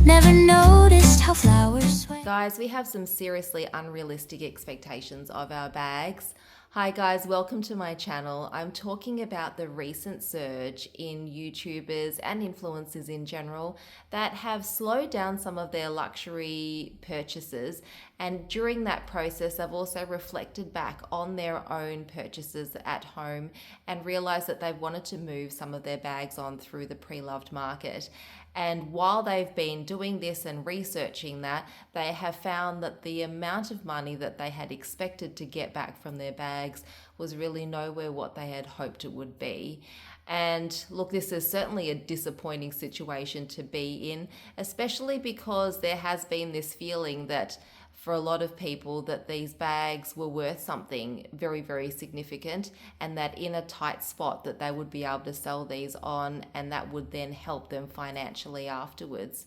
Never noticed how flowers sway. Guys, we have some seriously unrealistic expectations of our bags. Hi guys, welcome to my channel. I'm talking about the recent surge in YouTubers and influencers in general that have slowed down some of their luxury purchases, and during that process I've also reflected back on their own purchases at home and realized that they've wanted to move some of their bags on through the pre-loved market. And while they've been doing this and researching that, they have found that the amount of money that they had expected to get back from their bags was really nowhere what they had hoped it would be. And look, this is certainly a disappointing situation to be in, especially because there has been this feeling that for a lot of people that these bags were worth something very, very significant, and that in a tight spot that they would be able to sell these on, and that would then help them financially afterwards.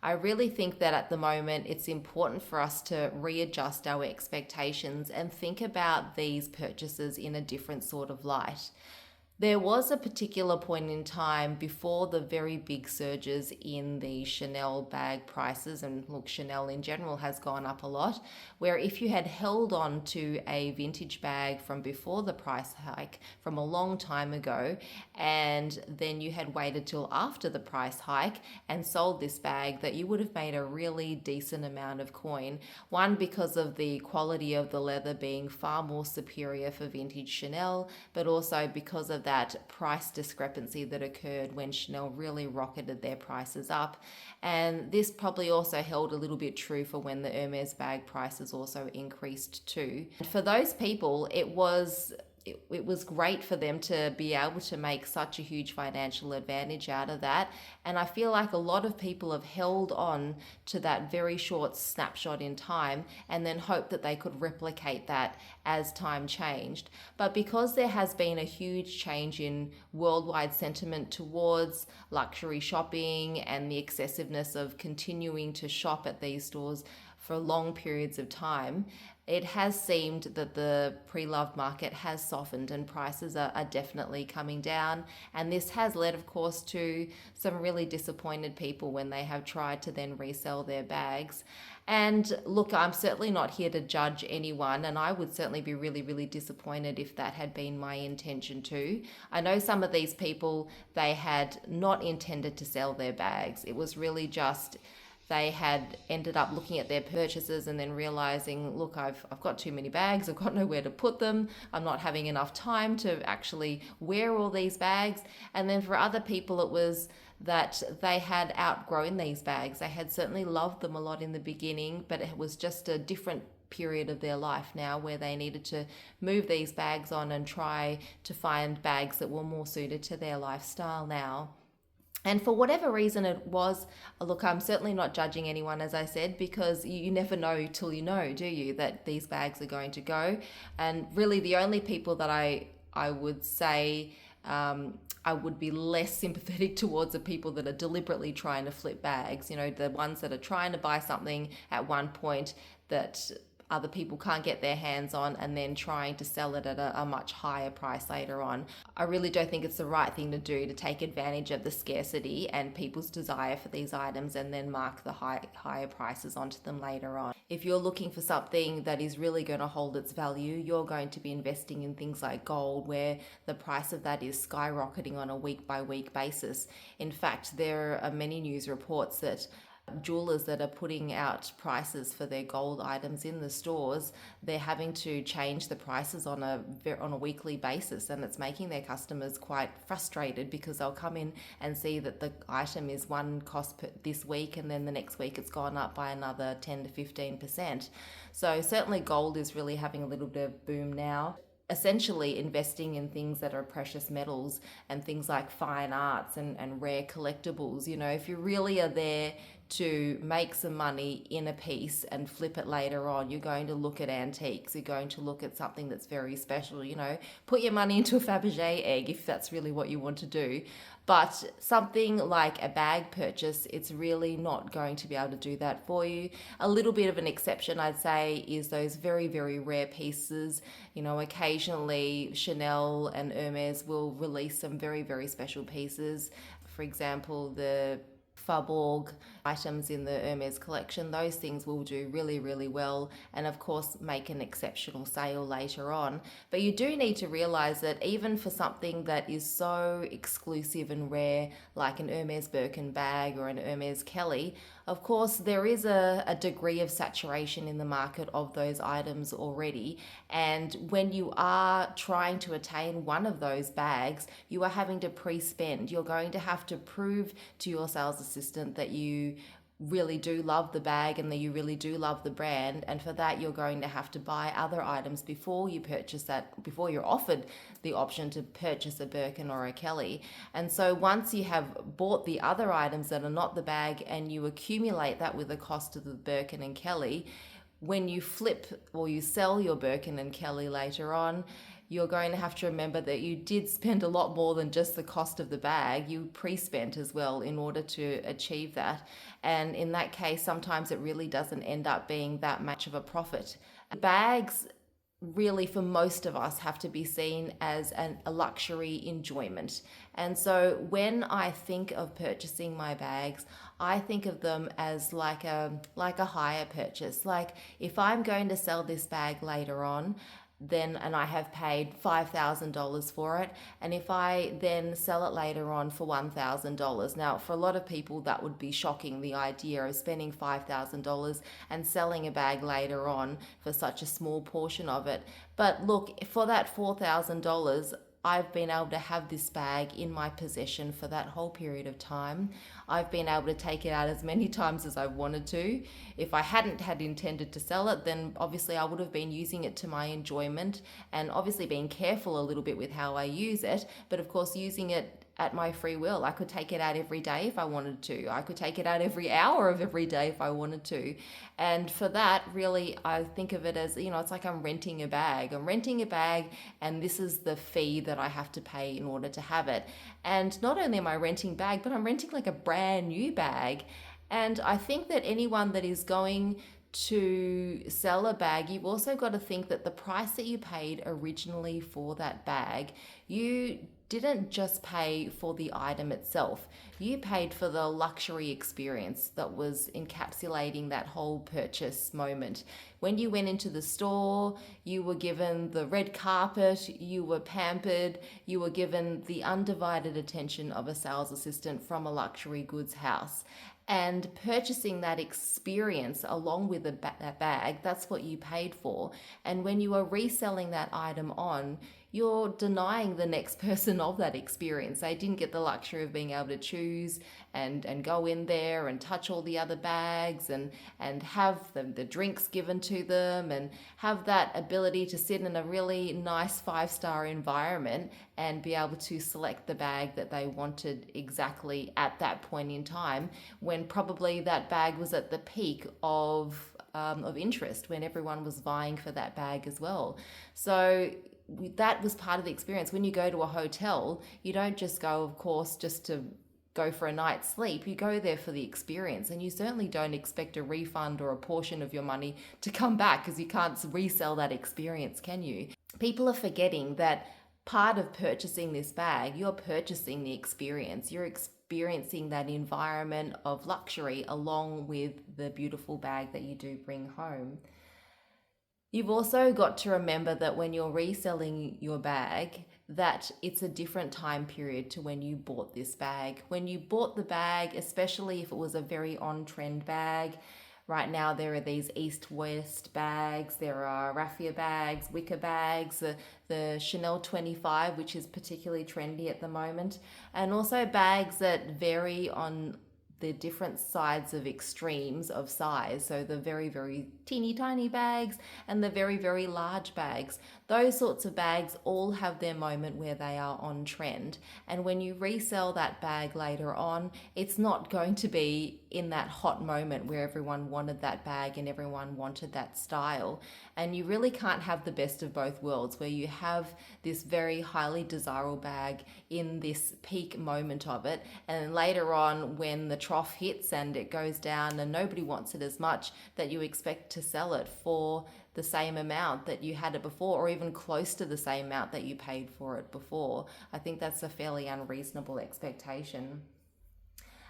I really think that at the moment it's important for us to readjust our expectations and think about these purchases in a different sort of light. There was a particular point in time before the very big surges in the Chanel bag prices, and look, Chanel in general has gone up a lot, where if you had held on to a vintage bag from before the price hike from a long time ago, and then you had waited till after the price hike and sold this bag, that you would have made a really decent amount of coin. One, because of the quality of the leather being far more superior for vintage Chanel, but also because of that price discrepancy that occurred when Chanel really rocketed their prices up. And this probably also held a little bit true for when the Hermes bag prices also increased too. For those people, it was great for them to be able to make such a huge financial advantage out of that. And I feel like a lot of people have held on to that very short snapshot in time and then hoped that they could replicate that as time changed. But because there has been a huge change in worldwide sentiment towards luxury shopping and the excessiveness of continuing to shop at these stores for long periods of time, it has seemed that the pre-loved market has softened and prices are definitely coming down. And this has led, of course, to some really disappointed people when they have tried to then resell their bags. And look, I'm certainly not here to judge anyone, and I would certainly be really, really disappointed if that had been my intention too. I know some of these people, they had not intended to sell their bags. It was really just they had ended up looking at their purchases and then realizing, look, I've got too many bags, I've got nowhere to put them, I'm not having enough time to actually wear all these bags. And then for other people, it was that they had outgrown these bags. They had certainly loved them a lot in the beginning, but it was just a different period of their life now where they needed to move these bags on and try to find bags that were more suited to their lifestyle now. And for whatever reason it was, look, I'm certainly not judging anyone, as I said, because you never know till you know, do you, that these bags are going to go. And really the only people that I would say I would be less sympathetic towards are people that are deliberately trying to flip bags, you know, the ones that are trying to buy something at one point that other people can't get their hands on and then trying to sell it at a much higher price later on. I really don't think it's the right thing to do, to take advantage of the scarcity and people's desire for these items and then mark the higher prices onto them later on. If you're looking for something that is really going to hold its value, you're going to be investing in things like gold, where the price of that is skyrocketing on a week by week basis. In fact, there are many news reports that jewelers that are putting out prices for their gold items in the stores, they're having to change the prices on a weekly basis, and it's making their customers quite frustrated because they'll come in and see that the item is one cost this week and then the next week it's gone up by another 10 to 15%. So certainly gold is really having a little bit of boom now. Essentially investing in things that are precious metals and things like fine arts and rare collectibles. You know, if you really are there to make some money in a piece and flip it later on, you're going to look at antiques, you're going to look at something that's very special, you know, put your money into a Fabergé egg if that's really what you want to do. But something like a bag purchase, it's really not going to be able to do that for you. A little bit of an exception, I'd say, is those very, very rare pieces. You know, occasionally Chanel and Hermes will release some very, very special pieces. For example, the Faubourg items in the Hermes collection, those things will do really, really well, and of course make an exceptional sale later on. But you do need to realize that even for something that is so exclusive and rare, like an Hermes Birkin bag or an Hermes Kelly, of course there is a degree of saturation in the market of those items already. And when you are trying to attain one of those bags, you are having to pre-spend. You're going to have to prove to your sales assistant that you really do love the bag and that you really do love the brand, and for that you're going to have to buy other items before you purchase that, before you're offered the option to purchase a Birkin or a Kelly. And so once you have bought the other items that are not the bag and you accumulate that with the cost of the Birkin and Kelly, when you flip or you sell your Birkin and Kelly later on, you're going to have to remember that you did spend a lot more than just the cost of the bag. You pre-spent as well in order to achieve that. And in that case, sometimes it really doesn't end up being that much of a profit. Bags really, for most of us, have to be seen as a luxury enjoyment. And so when I think of purchasing my bags, I think of them as like a hire purchase. Like if I'm going to sell this bag later on, and I have paid $5,000 for it, and if I then sell it later on for $1,000, now for a lot of people that would be shocking, the idea of spending $5,000 and selling a bag later on for such a small portion of it. But look, for that $4,000, I've been able to have this bag in my possession for that whole period of time. I've been able to take it out as many times as I wanted to. If I hadn't had intended to sell it, then obviously I would have been using it to my enjoyment, and obviously being careful a little bit with how I use it, but of course using it at my free will. I could take it out every day if I wanted to. I could take it out every hour of every day if I wanted to. And for that, really, I think of it as, it's like I'm renting a bag. I'm renting a bag, and this is the fee that I have to pay in order to have it. And not only am I renting bag, but I'm renting like a brand new bag. And I think that anyone that is going to sell a bag, you've also got to think that the price that you paid originally for that bag, you didn't just pay for the item itself. You paid for the luxury experience that was encapsulating that whole purchase moment. When you went into the store, you were given the red carpet, you were pampered, you were given the undivided attention of a sales assistant from a luxury goods house. And purchasing that experience along with that bag, that's what you paid for. And when you are reselling that item on, you're denying the next person of that experience. They didn't get the luxury of being able to choose and go in there and touch all the other bags and have the drinks given to them and have that ability to sit in a really nice 5-star environment and be able to select the bag that they wanted exactly at that point in time, when probably that bag was at the peak of interest, when everyone was vying for that bag as well. So that was part of the experience. When you go to a hotel, you don't just go, of course, just to go for a night's sleep. You go there for the experience, and you certainly don't expect a refund or a portion of your money to come back, because you can't resell that experience, can you? People are forgetting that part of purchasing this bag, you're purchasing the experience. You're experiencing that environment of luxury along with the beautiful bag that you do bring home. You've also got to remember that when you're reselling your bag, that it's a different time period to when you bought this bag. When you bought the bag, especially if it was a very on-trend bag, right now there are these east-west bags, there are raffia bags, wicker bags, the Chanel 25, which is particularly trendy at the moment, and also bags that vary on the different sides of extremes of size. So the very, very teeny tiny bags and the very, very large bags. Those sorts of bags all have their moment where they are on trend. And when you resell that bag later on, it's not going to be in that hot moment where everyone wanted that bag and everyone wanted that style. And you really can't have the best of both worlds, where you have this very highly desirable bag in this peak moment of it, and later on when the trough hits and it goes down and nobody wants it as much, that you expect to sell it for the same amount that you had it before, or even close to the same amount that you paid for it before. I think that's a fairly unreasonable expectation.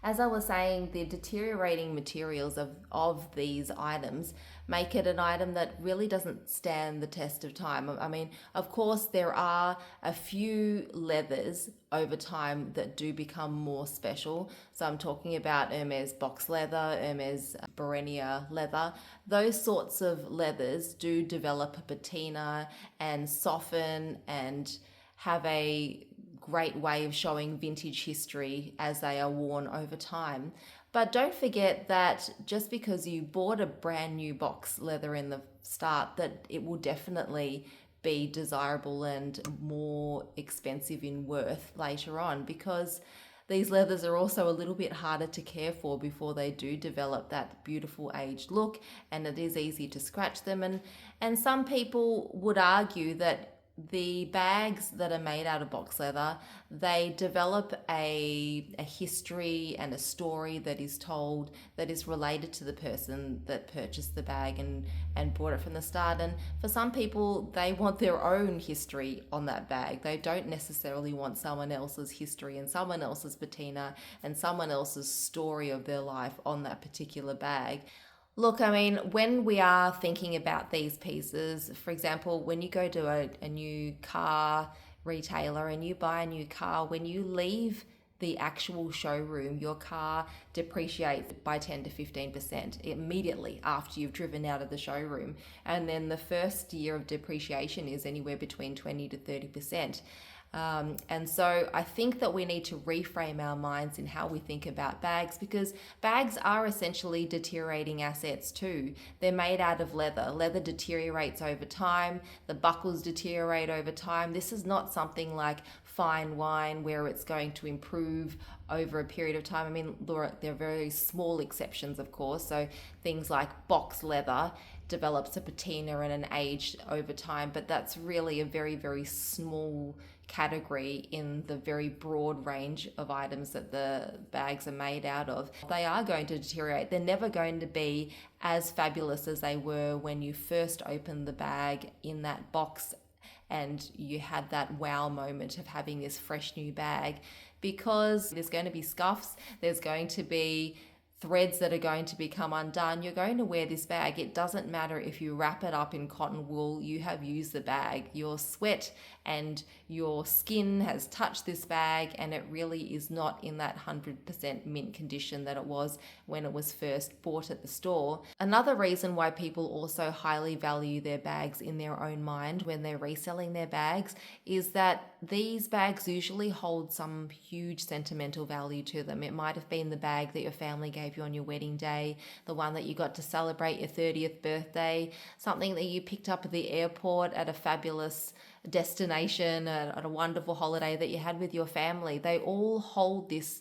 As I was saying, the deteriorating materials of these items make it an item that really doesn't stand the test of time. I mean, of course, there are a few leathers over time that do become more special. So I'm talking about Hermes box leather, Hermes Barenia leather. Those sorts of leathers do develop a patina and soften and have a great way of showing vintage history as they are worn over time. But don't forget that just because you bought a brand new box leather in the start, that it will definitely be desirable and more expensive in worth later on, because these leathers are also a little bit harder to care for before they do develop that beautiful aged look, and it is easy to scratch them. And some people would argue that the bags that are made out of box leather, they develop a history and a story that is told that is related to the person that purchased the bag and bought it from the start. And for some people, they want their own history on that bag. They don't necessarily want someone else's history and someone else's patina and someone else's story of their life on that particular bag. Look, I mean, when we are thinking about these pieces, for example, when you go to a new car retailer and you buy a new car, when you leave the actual showroom, your car depreciates by 10 to 15% immediately after you've driven out of the showroom. And then the first year of depreciation is anywhere between 20 to 30%. And so I think that we need to reframe our minds in how we think about bags, because bags are essentially deteriorating assets too. They're made out of leather. Leather deteriorates over time. The buckles deteriorate over time. This is not something like fine wine where it's going to improve over a period of time. I mean, there are very small exceptions, of course. So things like box leather develops a patina and an age over time, but that's really a very, very small category in the very broad range of items that the bags are made out of. They are going to deteriorate. They're never going to be as fabulous as they were when you first opened the bag in that box and you had that wow moment of having this fresh new bag, because there's going to be scuffs, there's going to be threads that are going to become undone. You're going to wear this bag. It doesn't matter if you wrap it up in cotton wool, you have used the bag. Your sweat and your skin has touched this bag, and it really is not in that 100% mint condition that it was when it was first bought at the store. Another reason why people also highly value their bags in their own mind when they're reselling their bags is that these bags usually hold some huge sentimental value to them. It might have been the bag that your family gave you on your wedding day, the one that you got to celebrate your 30th birthday, something that you picked up at the airport at a fabulous destination, at a wonderful holiday that you had with your family. They all hold this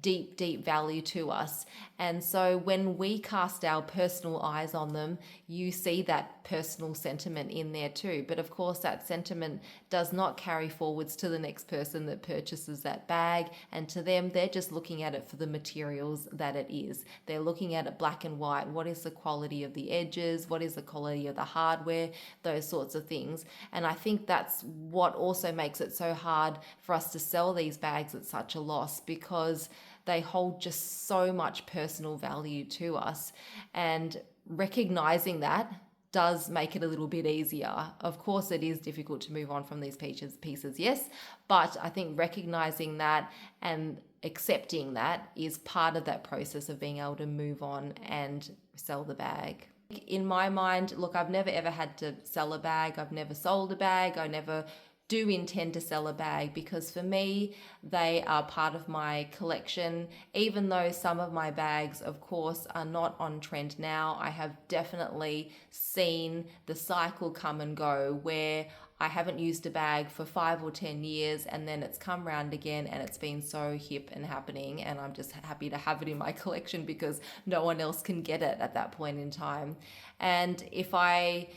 deep, deep value to us. And so when we cast our personal eyes on them, you see that personal sentiment in there too. But of course, that sentiment does not carry forwards to the next person that purchases that bag. And to them, they're just looking at it for the materials that it is. They're looking at it black and white. What is the quality of the edges? What is the quality of the hardware? Those sorts of things. And I think that's what also makes it so hard for us to sell these bags at such a loss, because they hold just so much personal value to us. And recognizing that does make it a little bit easier. Of course, it is difficult to move on from these pieces, yes, but I think recognizing that and accepting that is part of that process of being able to move on and sell the bag. In my mind, look, I've never ever had to sell a bag. I've never sold a bag. I never do intend to sell a bag, because for me, they are part of my collection. Even though some of my bags, of course, are not on trend now, I have definitely seen the cycle come and go where I haven't used a bag for 5 or 10 years, and then it's come round again and it's been so hip and happening, and I'm just happy to have it in my collection because no one else can get it at that point in time. And if I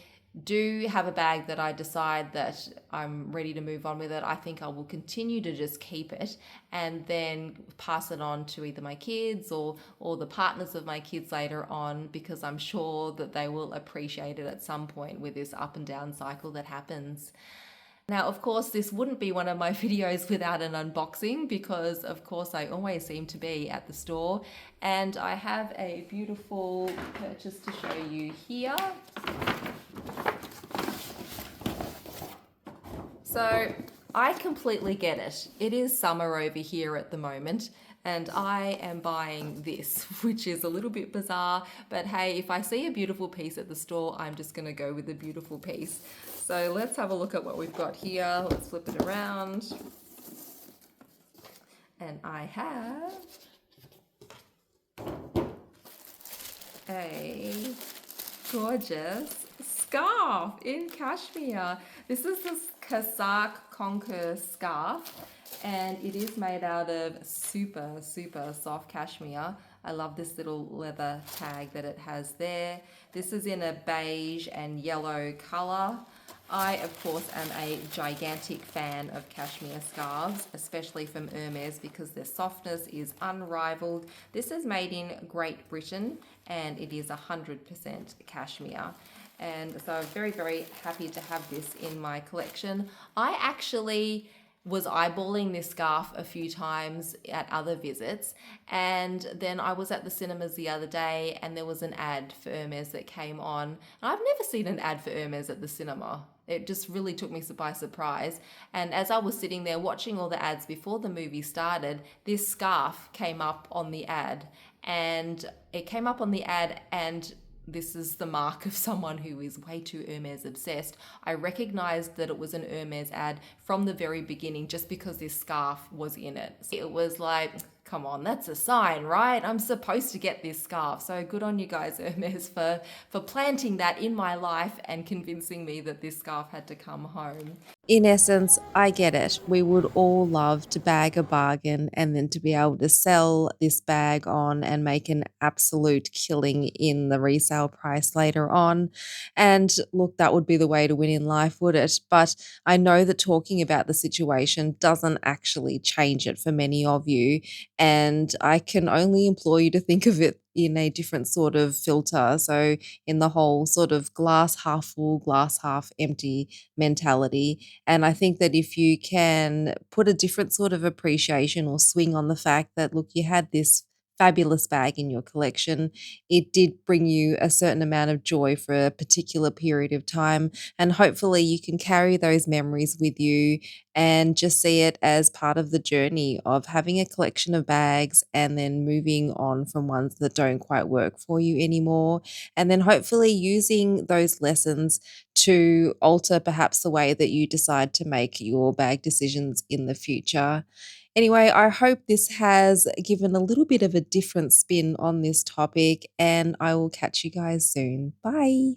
do have a bag that I decide that I'm ready to move on with it, I think I will continue to just keep it and then pass it on to either my kids or the partners of my kids later on, because I'm sure that they will appreciate it at some point with this up and down cycle that happens. Now, of course, this wouldn't be one of my videos without an unboxing because, of course, I always seem to be at the store. And I have a beautiful purchase to show you here. So I completely get it. It is summer over here at the moment, and I am buying this, which is a little bit bizarre, but hey, if I see a beautiful piece at the store, I'm just gonna go with a beautiful piece. So let's have a look at what we've got here. Let's flip it around. And I have a gorgeous scarf in cashmere. This is the Casaque Conquer scarf, and it is made out of super, super soft cashmere. I love this little leather tag that it has there. This is in a beige and yellow color. I, of course, am a gigantic fan of cashmere scarves, especially from Hermes, because their softness is unrivaled. This is made in Great Britain, and it is 100% cashmere. And so I'm very, very happy to have this in my collection. I actually was eyeballing this scarf a few times at other visits, and then I was at the cinemas the other day and there was an ad for Hermes that came on. And I've never seen an ad for Hermes at the cinema. It just really took me by surprise. And as I was sitting there watching all the ads before the movie started, this scarf came up on the ad, and it came up on the ad, and this is the mark of someone who is way too Hermes obsessed. I recognized that it was an Hermes ad from the very beginning just because this scarf was in it. It was like, come on, that's a sign, right? I'm supposed to get this scarf. So good on you guys, Hermes, for planting that in my life and convincing me that this scarf had to come home. In essence, I get it. We would all love to bag a bargain and then to be able to sell this bag on and make an absolute killing in the resale price later on. And look, that would be the way to win in life, would it? But I know that talking about the situation doesn't actually change it for many of you. And I can only implore you to think of it in a different sort of filter. So, in the whole sort of glass half full, glass half empty mentality. And I think that if you can put a different sort of appreciation or swing on the fact that, look, you had this fabulous bag in your collection, it did bring you a certain amount of joy for a particular period of time. And hopefully you can carry those memories with you and just see it as part of the journey of having a collection of bags and then moving on from ones that don't quite work for you anymore. And then hopefully using those lessons to alter perhaps the way that you decide to make your bag decisions in the future. Anyway, I hope this has given a little bit of a different spin on this topic, and I will catch you guys soon. Bye.